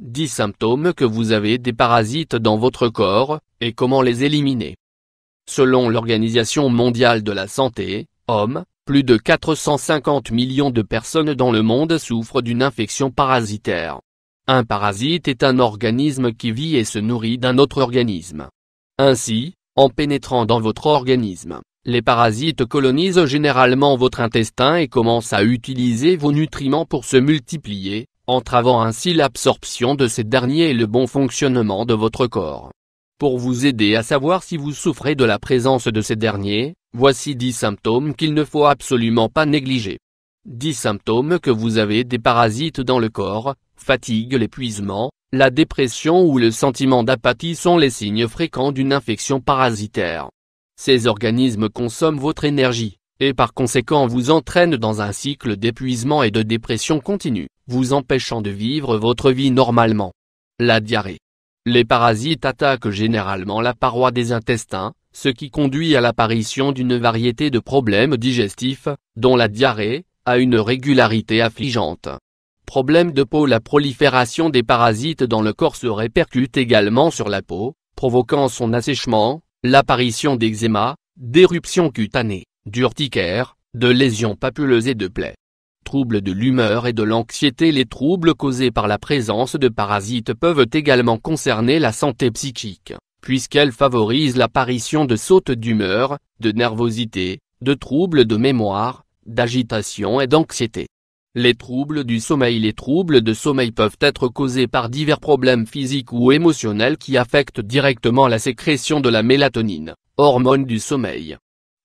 10 symptômes que vous avez des parasites dans votre corps, et comment les éliminer. Selon l'Organisation mondiale de la santé, OMS, plus de 450 millions de personnes dans le monde souffrent d'une infection parasitaire. Un parasite est un organisme qui vit et se nourrit d'un autre organisme. Ainsi, en pénétrant dans votre organisme, les parasites colonisent généralement votre intestin et commencent à utiliser vos nutriments pour se multiplier, entravant ainsi l'absorption de ces derniers et le bon fonctionnement de votre corps. Pour vous aider à savoir si vous souffrez de la présence de ces derniers, voici 10 symptômes qu'il ne faut absolument pas négliger. 10 symptômes que vous avez des parasites dans le corps: fatigue, l'épuisement, la dépression ou le sentiment d'apathie sont les signes fréquents d'une infection parasitaire. Ces organismes consomment votre énergie, et par conséquent vous entraînent dans un cycle d'épuisement et de dépression continue, vous empêchant de vivre votre vie normalement. La diarrhée. Les parasites attaquent généralement la paroi des intestins, ce qui conduit à l'apparition d'une variété de problèmes digestifs, dont la diarrhée, à une régularité affligeante. Problème de peau. La prolifération des parasites dans le corps se répercute également sur la peau, provoquant son assèchement, l'apparition d'eczéma, d'éruptions cutanées, d'urticaire, de lésions papuleuses et de plaies. Troubles de l'humeur et de l'anxiété. Les troubles causés par la présence de parasites peuvent également concerner la santé psychique, puisqu'elles favorisent l'apparition de sautes d'humeur, de nervosité, de troubles de mémoire, d'agitation et d'anxiété. Les troubles du sommeil. Les troubles de sommeil peuvent être causés par divers problèmes physiques ou émotionnels qui affectent directement la sécrétion de la mélatonine, hormone du sommeil.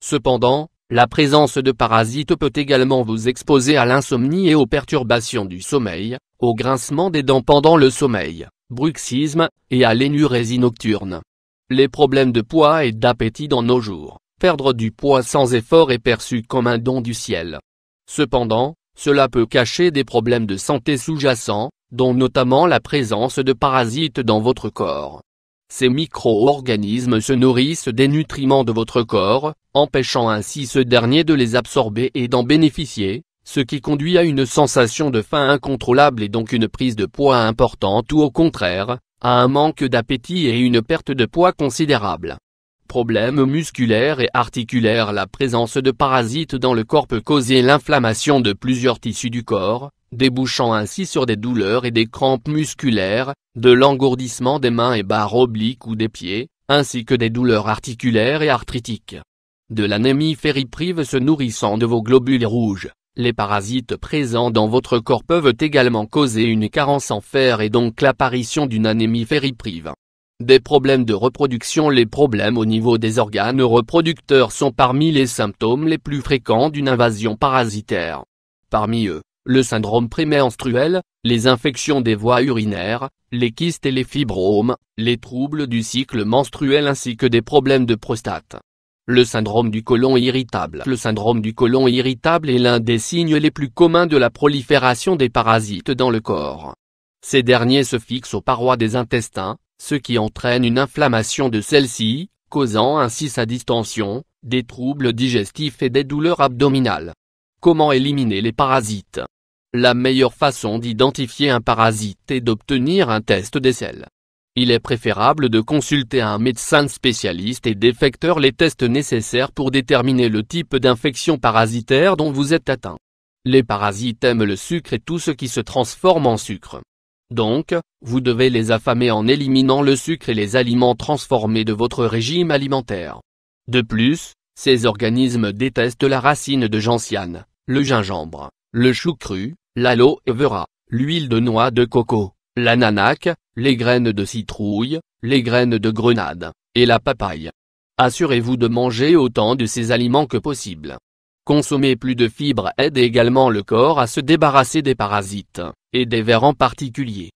Cependant, la présence de parasites peut également vous exposer à l'insomnie et aux perturbations du sommeil, au grincement des dents pendant le sommeil, bruxisme, et à l'énurésie nocturne. Les problèmes de poids et d'appétit. Dans nos jours, perdre du poids sans effort est perçu comme un don du ciel. Cependant, cela peut cacher des problèmes de santé sous-jacents, dont notamment la présence de parasites dans votre corps. Ces micro-organismes se nourrissent des nutriments de votre corps, empêchant ainsi ce dernier de les absorber et d'en bénéficier, ce qui conduit à une sensation de faim incontrôlable et donc une prise de poids importante ou au contraire, à un manque d'appétit et une perte de poids considérable. Problèmes musculaires et articulaires. La présence de parasites dans le corps peut causer l'inflammation de plusieurs tissus du corps, débouchant ainsi sur des douleurs et des crampes musculaires, de l'engourdissement des mains et barres obliques ou des pieds, ainsi que des douleurs articulaires et arthritiques. De l'anémie ferriprive. Se nourrissant de vos globules rouges, les parasites présents dans votre corps peuvent également causer une carence en fer et donc l'apparition d'une anémie ferriprive. Des problèmes de reproduction. Les problèmes au niveau des organes reproducteurs sont parmi les symptômes les plus fréquents d'une invasion parasitaire. Parmi eux, le syndrome prémenstruel, les infections des voies urinaires, les kystes et les fibromes, les troubles du cycle menstruel ainsi que des problèmes de prostate. Le syndrome du côlon irritable. Le syndrome du côlon irritable est l'un des signes les plus communs de la prolifération des parasites dans le corps. Ces derniers se fixent aux parois des intestins, ce qui entraîne une inflammation de celle-ci, causant ainsi sa distension, des troubles digestifs et des douleurs abdominales. Comment éliminer les parasites? La meilleure façon d'identifier un parasite est d'obtenir un test des selles. Il est préférable de consulter un médecin spécialiste et d'effectuer les tests nécessaires pour déterminer le type d'infection parasitaire dont vous êtes atteint. Les parasites aiment le sucre et tout ce qui se transforme en sucre. Donc, vous devez les affamer en éliminant le sucre et les aliments transformés de votre régime alimentaire. De plus, ces organismes détestent la racine de gentiane, le gingembre, le chou cru, l'aloe vera, l'huile de noix de coco, l'ananac, les graines de citrouille, les graines de grenade, et la papaye. Assurez-vous de manger autant de ces aliments que possible. Consommer plus de fibres aide également le corps à se débarrasser des parasites, et des vers en particulier.